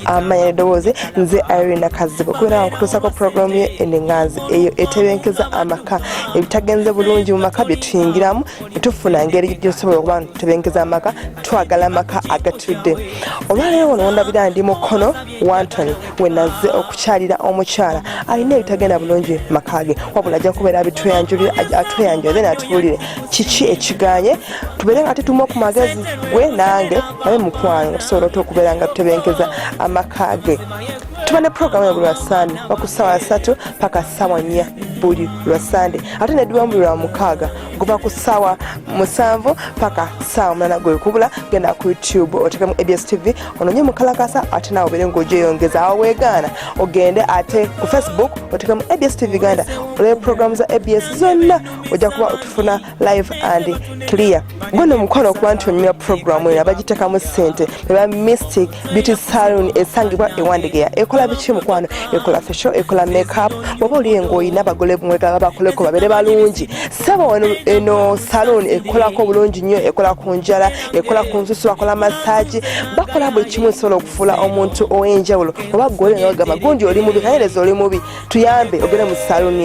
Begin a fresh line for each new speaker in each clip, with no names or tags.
amayedowoozi nze Irene Kazibu kubera okutuusako programu ye Enenganzi eyo etebenkeza amaka ebitagenze bulungi mu maka byetuyingiramu netufuna ngeri gyosobola okuba tutebenkeza amaka twagala amaka agatudde olwaleero wano wondabira ndi mukono Wantoni wenazze okukyalira omukyala alina ebitagenda bulungi makage wabula ajja kubeera atweyanjulire n'atubuulire kiki ekiganye tubeere nga tetuma ku magezi gwe nange naye mukwano tusobola okubeera nga tutebenkeza amakage tuba ne programu ya buli lwa Sande ku ssaawa 3 paka ssaawa 4 buli lwa Sande ate neddiba buli lwa 6 guva ku ssaawa 7 paka ssaawa 8 gwe kubula genda ku YouTube otekemu ABS TV ononye mukalakasa ate nawe obeere ng'ogyeyongeza awo weegaana ogende ate ku Facebook otekemu ABS TV Uganda olebe programu za ABS zonna ojja kuba otufuna live and clear guno mukono okuba nti onyumya programu eno abagiteekamu ssente eba Mystic Beauty Salon esangibwa ewandegeya ekola biki mukwano ekola facial ekola makeup bwoba oliye ng'olina abagole mwegala bakoleko babeere balungi saba wano eno salon ekolako bulungi nnyo ekola ku njala ekola ku nsusu bakola massage bakola buli kimu esobola okufuula omuntu ow'enjawulo oba gwe nga bagamba gundi oli mubi kanyereza oli mubi tuyambe ogere mu salon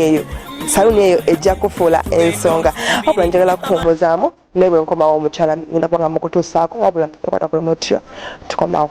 eyo ejja kufuula ensonga wabula njagala kukumbuzaamu naye bwe nkomawo omukyala ngenda kubanga mukutuusaako wabula ekwata ku mutya tukomawo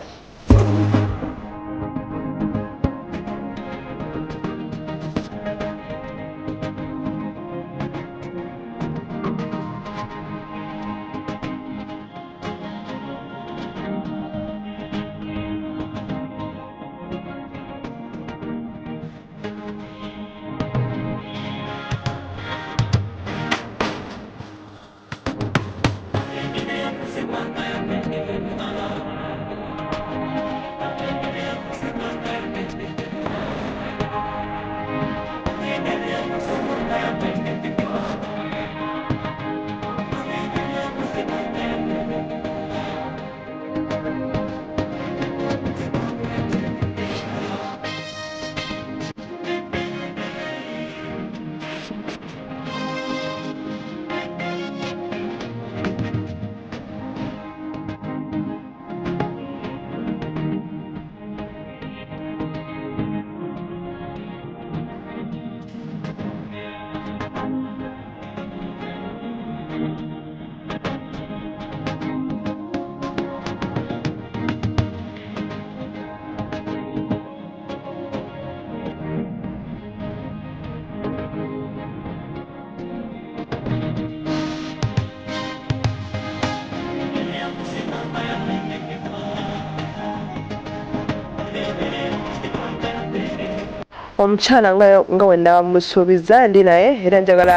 omukyala nga wenda musuubiza ndi naye era njagala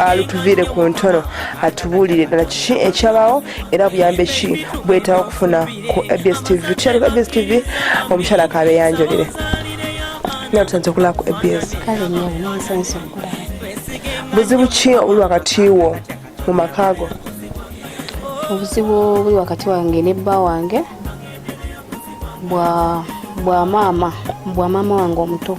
alutuviire ku ntono atubuulire ddala kiki ekyabaawo era buyambe ki bwetaawo okufuna ku ABS TV tukyali ku ABS TV omukyala kabeyanjulire naye tusanze okulaba ku ABS buzibu ki obuli wakati wo mu makaago
obuzibu buli wakati wange ne bba wange bwa maama wange omuto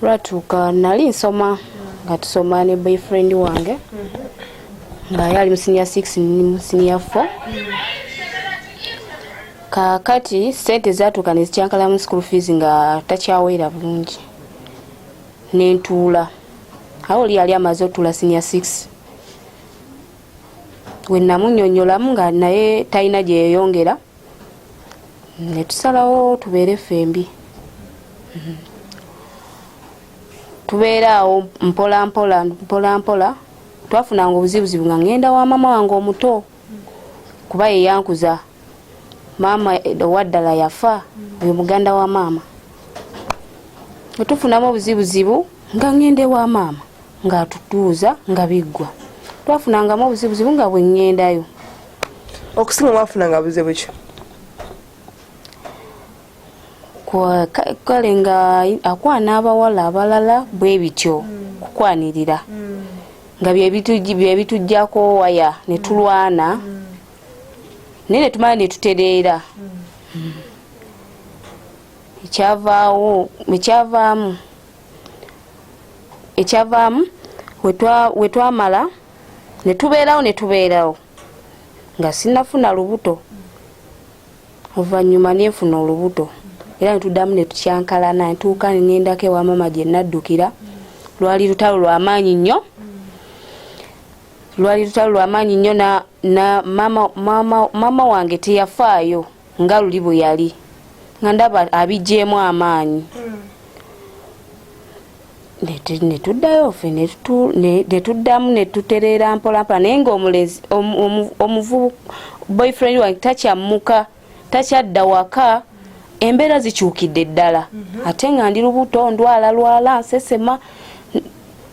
olwatuuka nali nsoma nga tusoma ne boyfriend wange nga yali mu senior 6 ni mu senior 4 kakati sente zatuuka ne zikyankalamu school fees nga takyawera bulungi nentuula awo oli yali amaze otuula senior 6 we namunnyonnyolamu nga naye talina gye yeyongera ne tusalawo tubeere fembi tubeeraawo mpola mpola twafunanga obuzibuzibu nga ngenda wa maama wange omuto kuba ye yankuza maama owaddala yafa oyo muganda wa maama tufunamu obuzibuzibu nga ngende wa maama nga atutuuza nga biggwa twafunangamu obuzibuzibu nga bwe ngendayo
okusinga mwafunanga buzibu ki
kale nga akwana abawala abalala bwe bityo kukwanirira nga byebitujjako waya ne tulwana naye ne tumala ne tutereera ekyavaamu we twamala ne tubeerawo nga sinnafuna lubuto oluvannyuma nenfuna olubuto era netuddamu netukyankalana ntuuka nendako ewa mama gye naddukira. Lwali lutalo lwamaanyi nnyo, na mama wange teyafaayo nga luli bwe yali nga ndaba abijeemu amaanyi. Netuddayo ffe netuddamu netutereera mpolampola naye ngaomulezi omuvubu boyfriend wange takyammuka, takyadda waka, embeera zikyukidde ddala. Ate nga ndi lubuto ndwala nsesema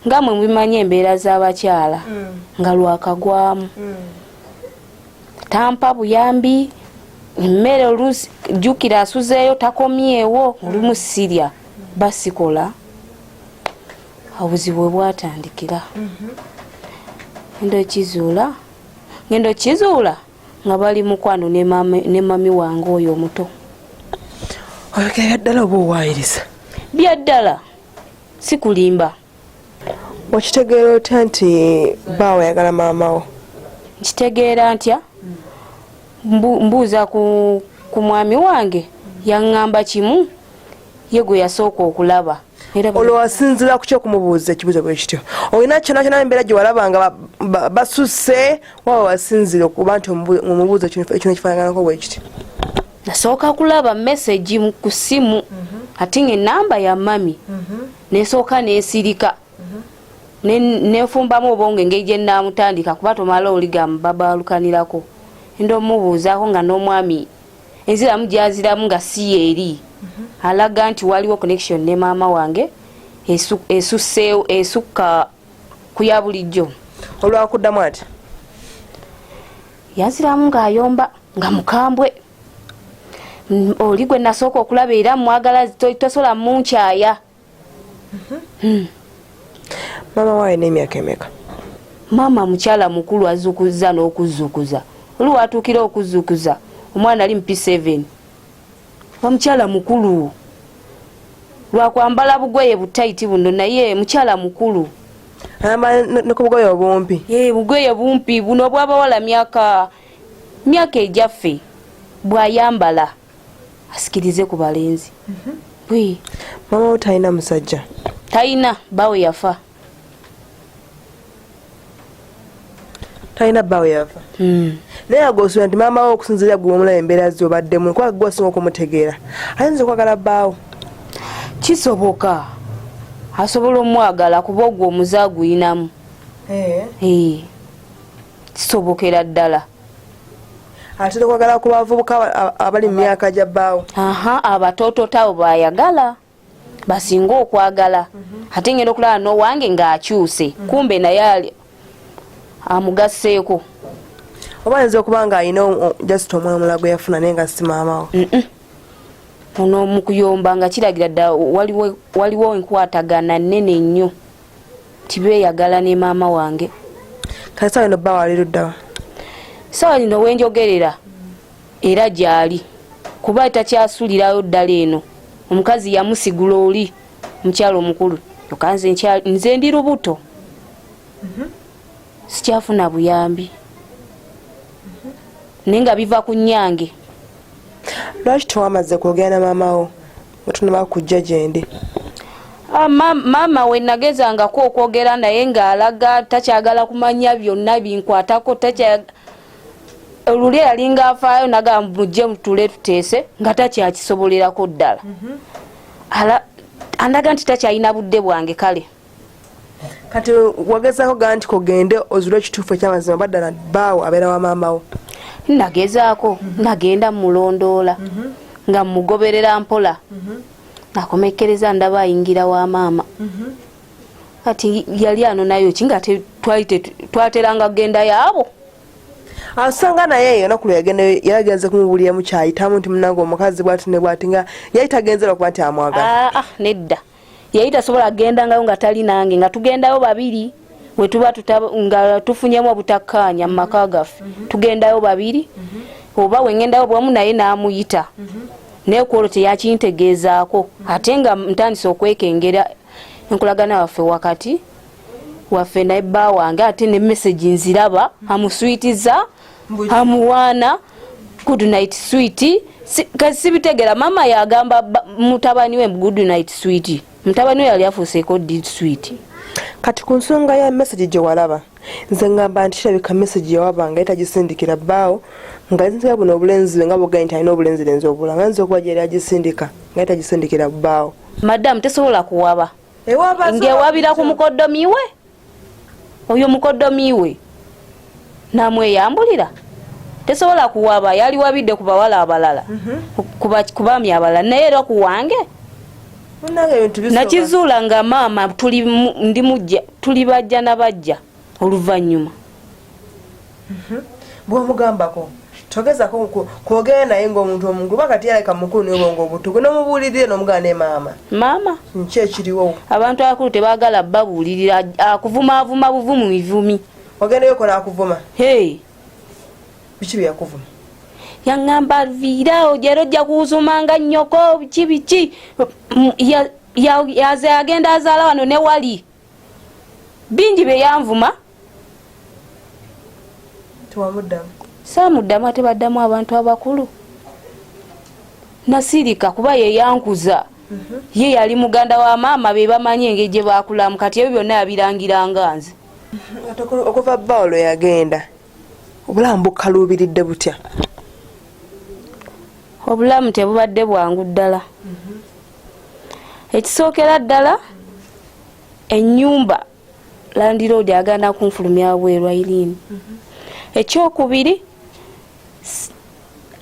nga mwe mubimanyi embeera z'abakyala nga lwakagwamu. Tampa buyambi, emmere oluusi jjukira asuzeeyo takomyewo, olumu sirya basikola. Obuzibu bwe bwatandikira. Ngendo kizuula nga bali mukwano ne mami wange oyo omuto.
Oyogera byaddala oba owaayiriza?
Byaddala, si kulimba.
Okitegeera otya nti baawo ayagala maamawo?
Nkitegeera ntya? Mbuuza ku mwami wange yaŋŋamba kimu ye gwe yasooka okulaba.
Olwo wasinzira ku kyokumubuuza ekibuuzo bwe kityo? Olina kyona embeera gye walaba nga basusse waba wasinzira okuba nti mumubuuza ekino ekifaananako bwe kityo?
Nasooka kulaba message ku ssimu ate ng'ennamba ya mami nesooka neesirika nefumbamu obongo engeri gye nnaamutandika kuba tomala oligamu babaalukanirako. Enda omubuuzaako nga n'omwami enziramu gyaziramu nga si yeeri alaga nti waliwo connection ne maama wange esukka ku ya bulijjo.
Olwakuddamu ati?
Yaziramu ng'ayomba nga mukambwe. Oli gwe nasooka okulaba era mwagala tosobola munkyaya.
Maama waawe n'emyaka emeka?
Maama mukyala mukulu azukuza n'okuzukuza. Olwo watuukira okuzukuza omwana ali mu P7. Omukyala mukulu lwakwambala bugoye butaiti buno naye mukyala mukulu.
Ne ku bugoye obumpi?
Bugoye bumpi buno bw'abawala myaka ejaffe bw'ayambala asikirize ku balenzi.
Maama wo talina musajja?
Talina, bbaawe yafa.
Talina bbaawe yafa? Naye ag'osuubira nti maama wo okusinziira gwe omulaba embeera ze obaddemu kuba gwe osinga okumutegeera ayinza okwagala bbaawo?
Kisoboka, asobola omwagala kuba ogwo omuzaaguyinamu. Kisobokera ddala.
Ate okwagala ku bavubuka abali mu myaka gya bbaawo?
Abatoototawo bayagala basinga okwagala. Ate ngenda okulaba n'owange ng'akyuse kumbe naye amugasseeko.
Oba ayinza okuba nga alina just omwamula gwe yafuna naye nga si maamawo?
Ono mu kuyomba nga kiragira ddala waliwo enkwatagana nnene nnyo tibeeyagala ne maama wange.
Kale sawa lino bbaawo ali luddawa?
Sawa lino wenjogerera era gy'ali kuba takyasulirayo ddala eno. Omukazi yamusigula oli mukyalo omukulu yoka nze ndi lubuto sikyafuna buyambi naye nga biva ku nnyange.
Lwaki tewamaze kwogera na maama wo wetunaba kujja gye ndi?
Maama we nagezangako okwogera naye ng'alaga takyagala kumanya byonna binkwatako. Oluli yalinga afaayo nagamba mujje mutule tuteese nga takyakisobolerako ddala. Andaga nti takyalina budde bwange. Kale
kati wagezaako gaa nti kogende ozulwe ekituufu ekyamazima baddala bbaawo abeera wa maama wo?
Nagezaako nagenda mulondoola nga mugoberera mpola nakomekkereza ndaba ayingira wa maama. Kati yali ano nayo kinga twateranga kugenda yaabo.
Asanga naye olunaku lwe yagenze kumubuuliramu kyayitamu nti munnange omukazi bwati ne bwati nga yali tagenzera okuba nti amwagala.
Nedda yali tasobola kugendangayo nga tali nange nga tugendayo babiri we tuba nga tufunyemu obutakkaanya mu maka gaffe tugendayo babiri oba wengendayo bwamu naye n'amuyita naye kwolwo teyakintegeezaako ate nga ntandise okwekengera enkolagana waffe wakati waffe naye bba wange ate ne message nziraba amuswitiza amuwaana good night sweet kasibitegera mama yagamba mutabani we good night sweet mutabani we yali afuuseeko did sweet
kati ku nsonga ya message gye walaba nze ngamba nti kirabika message yewaba nga etagisindikira bbaawo nga nsika buno obulenzi nga bugani nti alina obulenzi lenzi obula nganza okuba gyeri agisindika nga etagisindikira bbaawo madamu
tesobola kuwaba ngewabira ku mukoddomi we oyo mukoddomi we namweyambulira tesobola kuwaba yali wabidde ku bawala abalala kubaami abalala naye era ku wange nakizuula nga maama tuli bajja nabajja oluvannyuma
bwomugambako togezako kwogera naye ngaomuntu omungulu bakati yaleka mukulu niwebonga obutuku nomubuulirire nomugana ne maama nki ekiriwo
abantu abakulu tebaagala babuulirira akuvumaavuma buvumu mivumi
ogendeyoko nakuvuma biki byakuvuma
yaŋŋamba viirawo jero ojja kuwuzumanga nnyoko biki yaze agenda azaala wano ne wali bingi bye yanvuma
tiwamuddamu
saamuddamu ate baddamu abantu abakulu nasirika kuba ye yankuza ye yali muganda wa maama be bamanyi engeri gye baakulamu kati ebyo byonna yabirangiranga nze
okuva bawolo yagenda obulamu bukaluubiridde butya
obulamu tebubadde bwangu ddala ekisookera ddala ennyumba landiroodi agenda kunfulumya bwerwa Irene ekyokubiri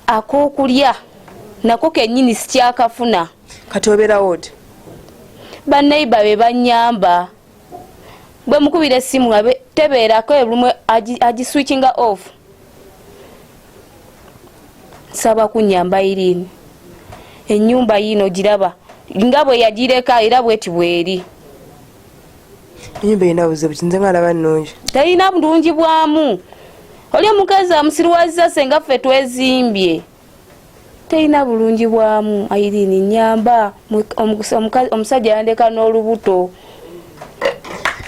ak'okulya nako kennyini sikyakafuna
kati obeerawo oti
banneiba be bannyamba bwe mukubira essimu tebeerako ebulumwe agiswitchinga off saba kunnyamba Irene ennyumba yino giraba nga bwe yagireka era bweti bweri
ennyumba erina buzibu kinze nga alaba nnungi
terina bulungi bwamu oli omukazi amusirwazisa senga ffe twezimbye terina bulungi bwamu Irene nyamba omusajja yandeka n'olubuto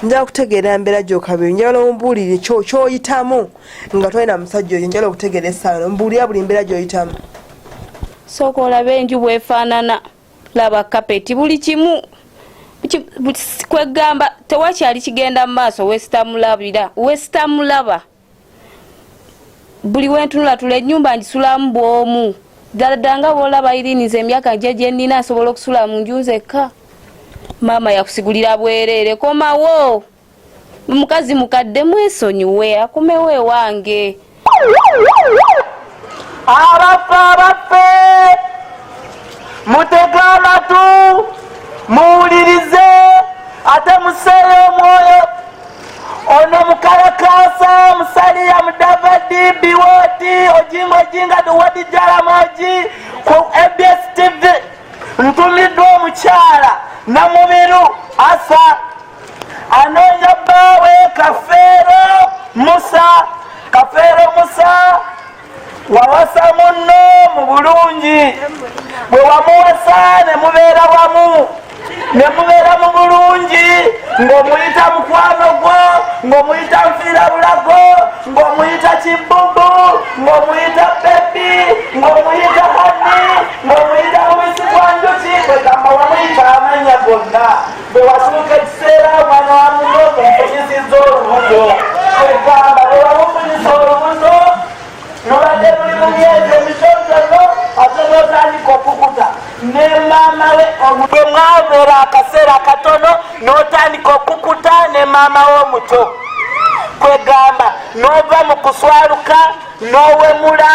njala okutegeera mbeera gyokabiri njala ombuulire kyoyitamu nga tolina musajja oyo njala okutegeera essaawa ombuulira buli mbeera gyoyitamu
sooka olabe enju bwefaanana laba kapeti buli kimu kwegamba tewakyali kigenda mu maaso wesitamulaba buli wentunula tula ennyumba ngisulamu bwomu ddala nga bwolaba Iriniza emyaka gye nnina asobola okusula mu nju nzekka maama yakusigulira bwereere komawo omukazi mukadde mwesonyiwe akomewo ewange
abaffe mutege amatu muwulirize ate museeyo omwoyo ono mukalakasa musaliya mudavadi biwoti ojinga duwadi jalamoji ku ABS TV ntumiddwa omukyala namubiru asa anoonya bbaawe Kafeero Musa wawasa munno mu bulungi bwe wamuwasa ne mubeera wamu ne mubeera mu bulungi ng'omuyita mukwano gwo ng'omuyita nfiirabulago ng'omuyita kibbubu ng'omuyita bebi ng'omuyita hani ng'omuyita mubisi gwa njuki kwegamba wamuyita amanya gonna bwe watuuka ekiseera omwana wa muno ng'omufunyisiza olubuto kwegamba bwe wamufunyisa olubuto nobadde tuli mu myezi emitonotono ate n'otandika okukuta ne maama we bwe mwabeera akaseera katono n'otandika okukuta ne maama we omuto kwegamba n'ova mu kuswaluka n'owemula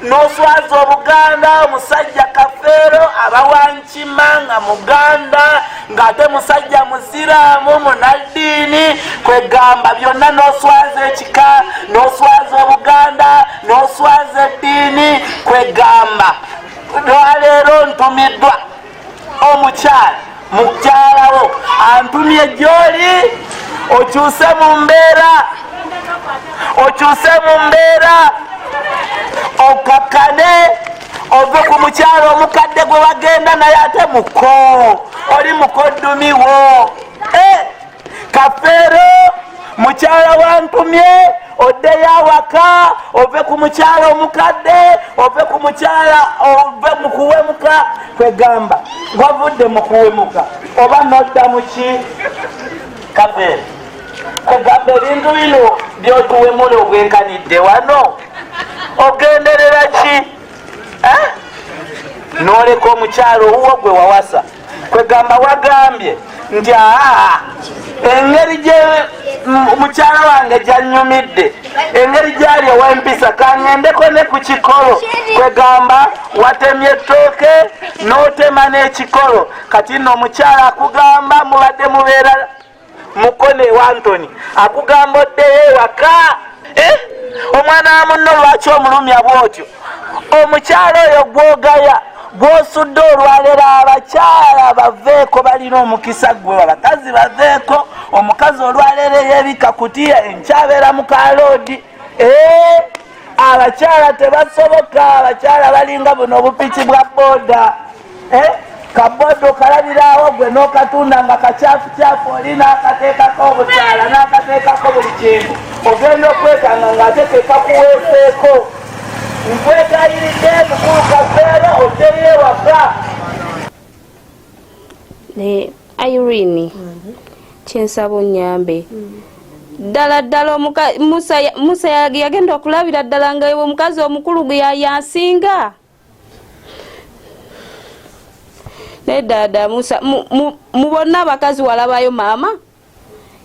n'oswaza obuganda omusajja Kafeero abawankima nga muganda ng'ate musajja musiraamu munaddiini kwegamba byonna n'oswaza ekika n'oswaza obuganda n'oswaza eddiini kwegamba lwaleero ntumiddwa mukyalawo antumye gy'oli okyuse mu mbeera okakkane ove ku mukyalo omukadde gwe wagenda naye ate muko oli mukoddumiwo Kafeero mukyala wantumye oddeyo awaka ove ku mukyala omukadde ove ku mukyala ove mu kuwemuka kwegamba wavudde mu kuwemuka oba nodda muki kafeeri kwegamba ebintu bino byotuwemula obwenkanidde wano ogenderera ki noleka omukyalo owuwo gwe wawasa kwegamba wagambye nti engeri gye mukyala wange gyanyumidde engeri gyali owempisa kangendeko ne ku kikolo kwegamba watemye ettooke n'otema n'ekikolo kati nno omukyala akugamba mubadde mubeera mukone wa Antony akugamba oddeyo ewaka omwana wa munno lwaki omulumya bwotyo omukyala oyo gwogaya gwosudde olwaleero abakyala baveeko balina omukisa gwe abakazi baveeko omukazi olwaleero yebika kutiya enkyabeera mu kaloodi abakyala tebasoboka abakyala balinga buno obupiki bwa booda kabodo kalabiraawo gwe n'okatunda nga kacyafu olina akateekako obukyala n'akateekako buli kintu ogenda okwekanga ng'ate tekakuweeseeko nkwetayiridde mukulu kafeero oddeyo ewaka.
Irene kyensaba onyambe ddala Musa yagenda okulabira ddala nga omukazi omukulu gwe yasinga ne dada Musa mu bonna abakazi walabayo maama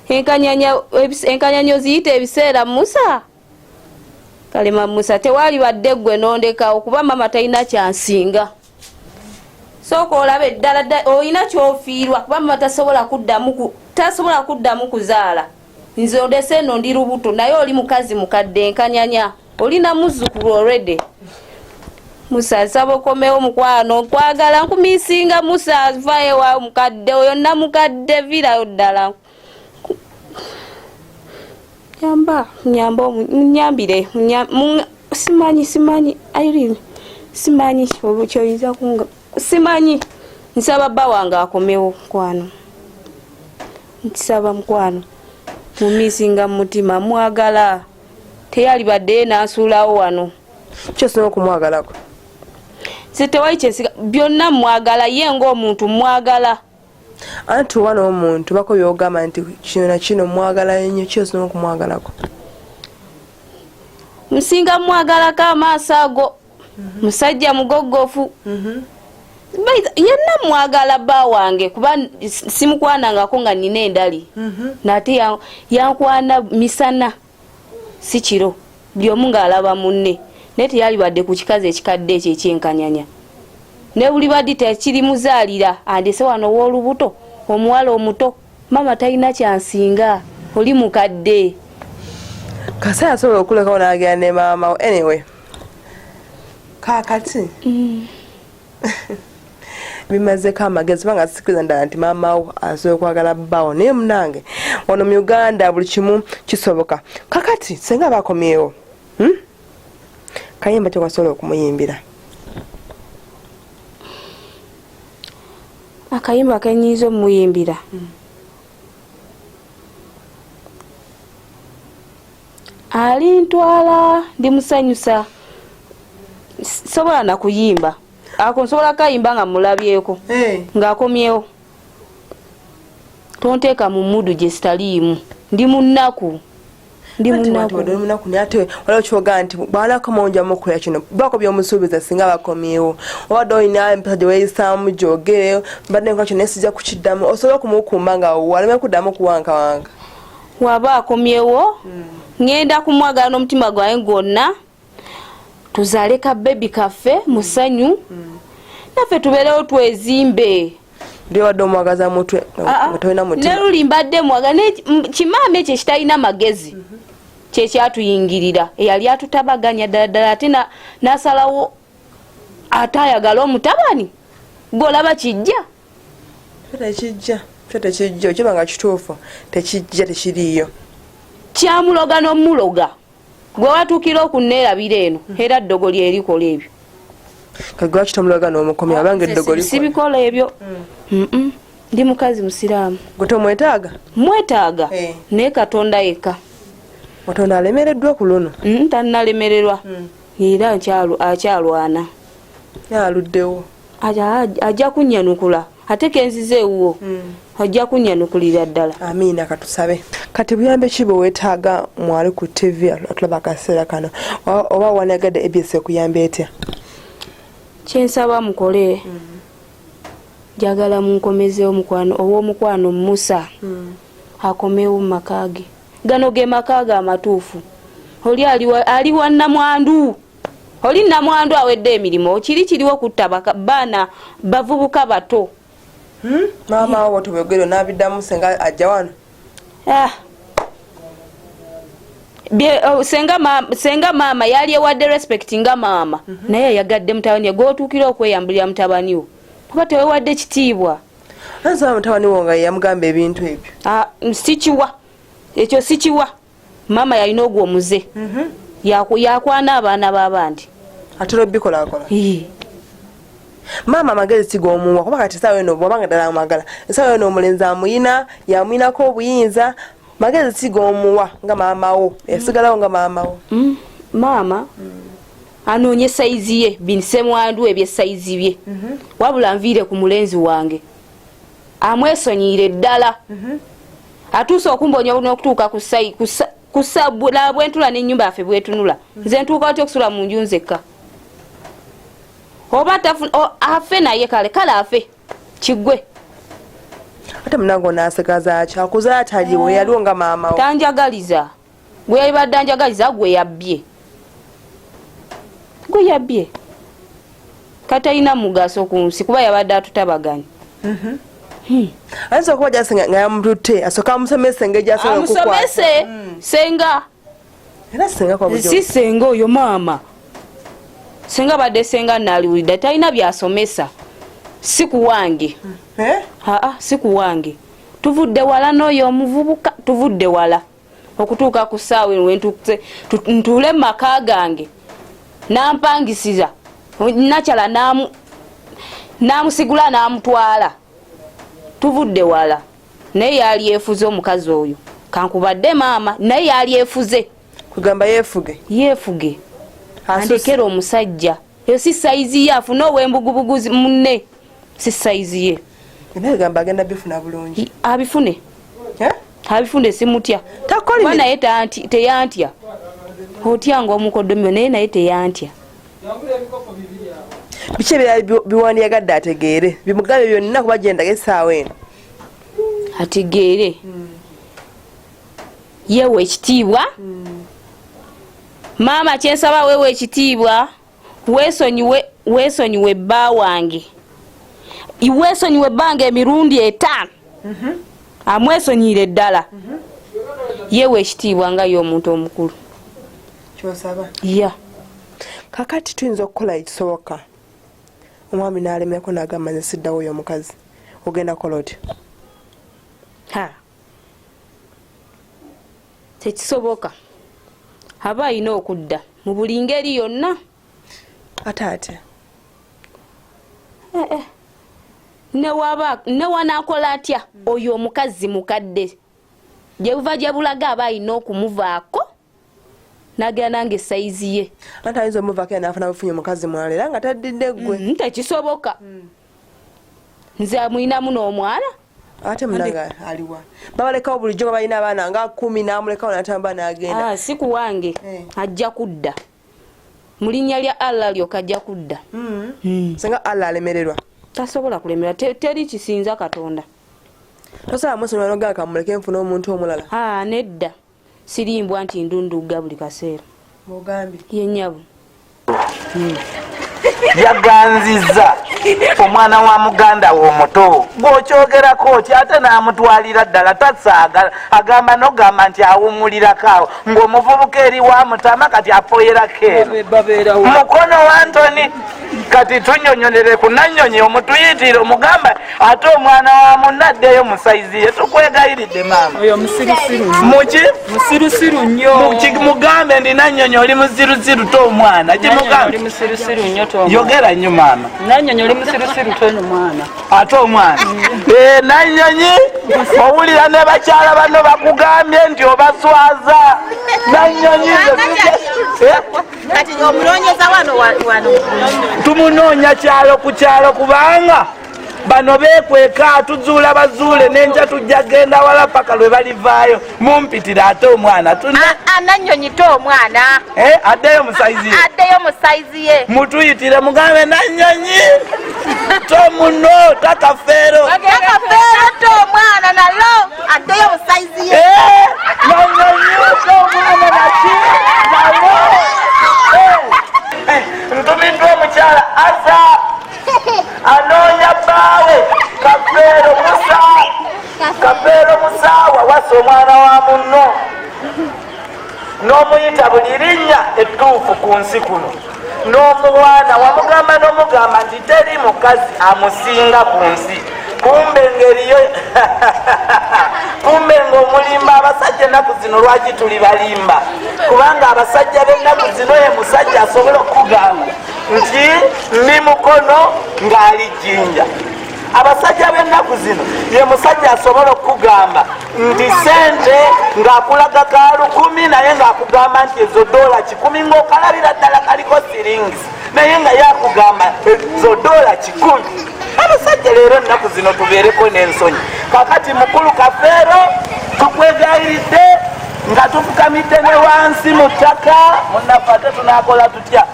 enkanyanyo ziyita ebiseera Musa kalema Musa tewali badde gwe nondeka okuba mama talina kyansinga sooka olabe ddala olina kyofiirwa kuba mama tasobola kuddamu kuzaala nze ondese eno ndi lubuto naye oli mukazi mukadde enkanyanya olina muzzukulu already. Musa nsaba okomewo mukwano nkwagala nkumisinga Musa vayo wa mukadde oyo namukadde virayo ddala nyambire simanyi Irene simanyi kyoyinza kunga simanyi nsaba bba wange akomewo mukwano nkisaba mukwano mumisinga mutima mwagala teyali badde nasuulawo wano
kyosobola okumwagalako
sitewali kyesiga byonna mwagala ye ng'omuntu mwagala
anti wano omuntu bako byogamba nti kino na kino mwagala nnyo kyosobola okumwagalako
musinga mwagalako amaaso ago musajja mugogofu yenna mwagala bba wange kuba simukwanangako nga nina endali nate yankwana misana si kiro buli omu ng'alaba munne naye teyali badde ku kikazi ekikadde ekyo ekyenkanyanya ne buli badde tekiri muzaalira andese wano w'olubuto omuwala omuto mama talina kyansinga oli mukadde
kasa yasobola okulekawo n'agenda ne maama anyway kaakati bimazeko amagezi banga sikiriza ndala nti maama wo asobola okwagala bbawo naye munange wano mu Uganda buli kimu kisoboka kakati senga bakomyewo kayimba kyokasobola okumuyimbira
akayimba kenyinza omuyimbira alintwala ndimusanyusa sobola nakuyimba ako nsobola kayimba nga mulabyeko ng'akomyewo tonteeka mu mudu gye sitaliimu ndi munnaku
munaku nate waliwo kyogaa nti bw'anakomawo onjamu okukola kino bako by'omusuubiza singa bakomyewo obadde olina empisa gye weeyisaamu gyogereyo mbadde nkola kyo naye sijja kukiddamu osobola okumukumba nga waleme kuddamu kuwankawanga
waba akomyewo ngenda kumwagala n'omutima gwange gwonna tuzaale ka bebi kaffe musanyu naffe tubeerewo twezimbe
ndi wadde omwagaza mutwe nga tolina mutima
neluli mbadde mwagala kimaama ekyo ekitalina magezi kyekyatuyingirira eyali atutabaganya ddala ate nasalawo ate ayagala omutabani golaba kijja
tekijja okiba nga kituufu tekijja tekiriiyo
kyamuloga n'omuloga gwe watuukira okunneerabira eno era ddogo lyerikola ebyo
kagwa kitomuloga n'omukomya abange ddogo
sibikola ebyo ndi mukazi musiraamu
gwe tomwetaaga
mwetaaga naye Katonda yekka
Otonda alemereddwa ku luno.
Tannalemererwa era akyalwana.
Yaluddewo.
Ajja kunnyanukula ate kenzize ewuwo ajja kunnyanukulira ddala.
Amiina katusabe. Kati buyambe ki bwe weetaaga mwali ku TV atulaba akaseera kano oba wanagadde ABS okuyamba etya?
Kyensaba mukole njagala munkomezeewo owomukwano Musa akomewo mu maka ge. Gano ge maka ge amatuufu. Oli ali wa nnamwandu. Oli nnamwandu awedde emirimu kiriwo kutta baana bavubuka bato.
Maama wo tubegero n'abiddamu senga ajja wano.
Senga maama yali ewadde respect nga maama naye yagadde mutabani gw'otuukira okweyambulira mutabani wo kuba tewewadde kitiibwa.
Nasaba mutabani wo nga yamugamba ebintu ebyo.
Sikiwa ekyo sikiwa. Maama yalina ogwo muze yakwana abaana b'abandi
atera bikolakola. Maama amagezi sig'omuwa kuba kati essaawa eno bw'obanga ddala amagala essaawa eno omulenzi amuyina yamuyinako obuyinza magezi sig'omuwa nga maama wo yasigalawo nga maama wo.
Maama anoonye sayizi ye binsemwandu ebyesayizi bye wabula nviire ku mulenzi wange amwesonyiire ddala atuuse okumbonya n'okutuuka kusabula bwentula n'ennyumba yaffe bwetunula nze ntuuka otya okusula mu nju nzekka oba afe naye kale afe kiggwe.
Ate munango nasegaza ki akuza ataliwo yaliwo nga maama wo.
Tanjagaliza gwe yabadde anjagaliza gwe yabbye katalina mugaso ku nsi kuba yabadde atutabaganya.
Ayinza okuba gyasenga nga yamututte asooka amusomese engeri gyasobola okukwasa.
Amusomese senga
era senga kwa bujo
si senga oyo maama senga badde senga naliwulidde talina byasomesa si kuwange. Si kuwange tuvudde wala n'oyo omuvubuka tuvudde wala okutuuka ku ssaawa wentukuse ntuule mu maka gange nampangisiza nakyala namusigula namutwala tuvudde wala naye yali yeefuze omukazi oyo kankubadde maama naye yali yeefuze
kugamba yeefuge
andekera omusajja eyo si sayizi ye afune ow'embugubuguzi munne si sayizi ye.
Gamba agenda bifuna bulungi.
Abifune simutya
takoli
naye teyantya otyanga omukodomi naye teyantya.
Biki byali biwandiyagadde ategeere bimugabe byonna kuba gyendaga essaawa eno
ategeere yewe ekitiibwa. Maama kyensaba wewe ekitiibwa weesonyiwe bba wange weesonyiwe ebbanga emirundi 5 amwesonyiire ddala yewe ekitiibwa nga y'omuntu omukulu
kyosaba.
Kakati
tuyinza okukola ekisoboka omwami n'alemeko n'agamba nze siddawo oyo omukazi ogenda kukola otya?
Tekisoboka aba alina okudda mu buli ngeri yonna.
Ate
newanaakola atya oyo omukazi mukadde gye buva gye bulaga aba alina okumuvaako n'agenda nange sayizi ye.
Ate ayinza omuvaako n'afuna bufunye omukazi mwala era nga taddidde ggwe.
Tekisoboka nze amuyinamu n'omwana.
Ate munanga aliwa babalekawo bulijjo balina abaana nga 10 n'amulekawo n'atamba n'agenda.
Si kuwange ajja kudda mu linnya lya Allah lyokka ajja kudda.
Senga Allah alemererwa
tasobola kulemerwa teri kisinza Katonda.
Tosala musonyiwa n'ogamba kamuleke nfuna omuntu omulala.
Nedda sirimbwa nti ndunduga buli kaseera
mugambi
yenyabu
yaganziza omwana wa muganda wo omuto bw'okyogerako otya ate n'amutwalira ddala tasaaga agamba n'ogamba nti awumulirako awo ng'omuvubuka eri wa mutama kati afoyerako eno mukono wa Antony kati tunyonyolere ku Nanyonyi omutuyitire omugamba ate omwana wa munne addeyo mu saizi ye. Tukwegayiridde maama.
Oyo musirusiru.
Muki?
Musirusiru nnyo.
Mugambe ndi Nanyonyi oli musirusiru to omwana. Kimugambe.
Oli musirusiru nnyo to.
Yogera nnyo maama.
Nanyonyi oli musirusiru to omwana.
Ate omwana. Nanyonyi owulira ne bakyala bano bakugambye nti obaswaza. Nanyonyi
kati omunoonyeza wano
tumunoonya kyalo ku kyalo kubanga bano beekweka tuzuula bazuule nenja tujja genda wala paka lwe balivaayo mumpitira ate omwana
Nanyonyi to omwana
addeyo mu saizi ye mutuyitire mugambe Nanyonyi to muno takafeero
to omwana nalo addeyo mu saizi ye
Nanyonyi to omwana naki nalo ntumiddwa omukyala asa anoonya bbaawe Kafeero Musaawa wasa omwana wa munno n'omuyita buli linnya ettuufu ku nsi kuno n'omwana wamugamba n'omugamba nti teri mukazi amusinga ku nsi kumbe ngeriyo kumbe ng'omulimba abasajja ennaku zino lwaki tuli balimba kubanga abasajja b'ennaku zino ye musajja asobola okugamba nti ndi mukono ng'ali jjinja. Abasajja b'ennaku zino ye musajja asobola okugamba nti sente ng'akulaga ka 10 naye ng'akugamba nti ezo $10 ng'okalabira ddala kaliko siringisi naye nga yakugamba ezo $10. Abasajja leero ennaku zino tubeereko n'ensonyi. Kakati mukulu Kafeero tukwegayiridde nga tufukamidde ne wansi mu ttaka munnaffe ate tunaakola tutya?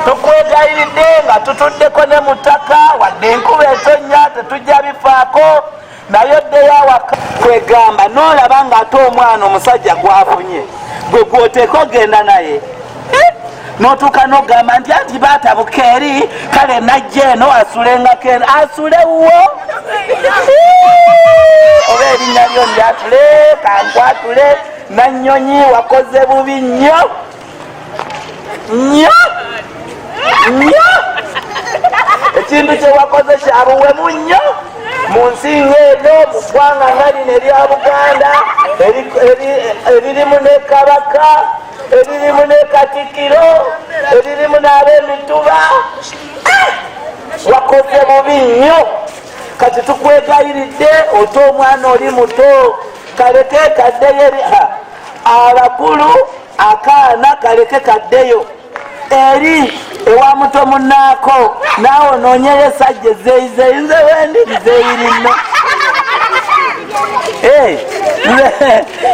Tukwegayiridde nga tutuddeko ne mu ttaka wadde enkuba etonnya tetujja bifaako naye oddeyo awaka kwegamba n'olaba ng'ate omwana omusajja gwafunye gwe gwoteeka ogenda naye n'otuuka n'ogamba nti anti baatabuka eri kale najja eno asulengako eno asulewo oba erinnya lyo ndyatule kankwatule Nanyonyi wakoze bubi nnyo ekintu kye wakoze kya buwemu nnyo mu nsi ng'eno mu ggwanga nga lino erya Buganda eririmu ne Kabaka eririmu ne Katikkiro eririmu n'ab'emituba wakoze bubi nnyo. Kati tukwegayiridde oto omwana oli muto kaleke kaddeyo eri abakulu akaana kaleke kaddeyo eri ewa muto munnaako naawe onoonyere esajja ezeeyizeeyi nze wendiri zeeyirino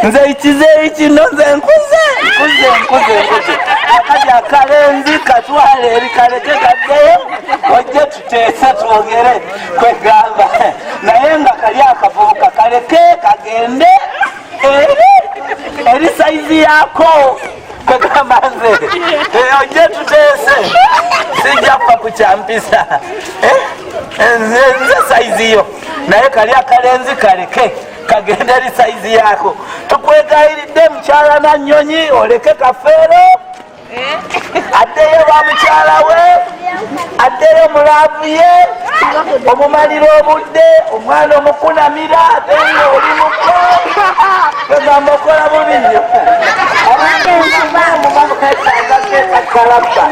nze ekizeeyi kino nze nkuze akati akalenzi katwale eri kaleke kaddeyo ojje tuteese twogere kwegamba naye nga kali akavubuka kaleke kagende eri saizi yaako kwegamba nze ojje tuteese sijja kufa kukyampisa nze saizi yo naye kali akalenzi kaleke kagende eri saizi yaako. Tukwegayiridde mukyala Nanyonyi oleke Kafeero addeyo ba mukyala we addeyo mulaavu ye omumalira obudde omwana omukunamira ate nga oli muko kwegamba okola bubi nnyo abantu ensuba mumamukaisaagakeekakalabba